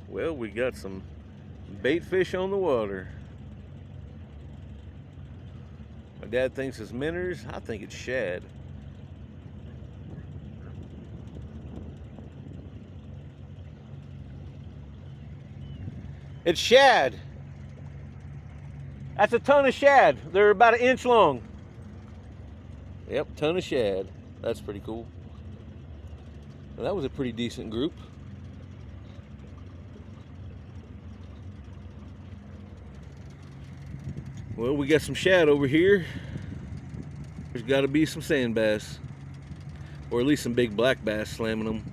Well, we got some bait fish on the water. My dad thinks it's minnows. I think it's shad. It's shad. That's a ton of shad. They're about an inch long. Yep, ton of shad. That's pretty cool. Well, that was a pretty decent group. Well, we got some shad over here. There's got to be some sand bass, or at least some big black bass slamming them.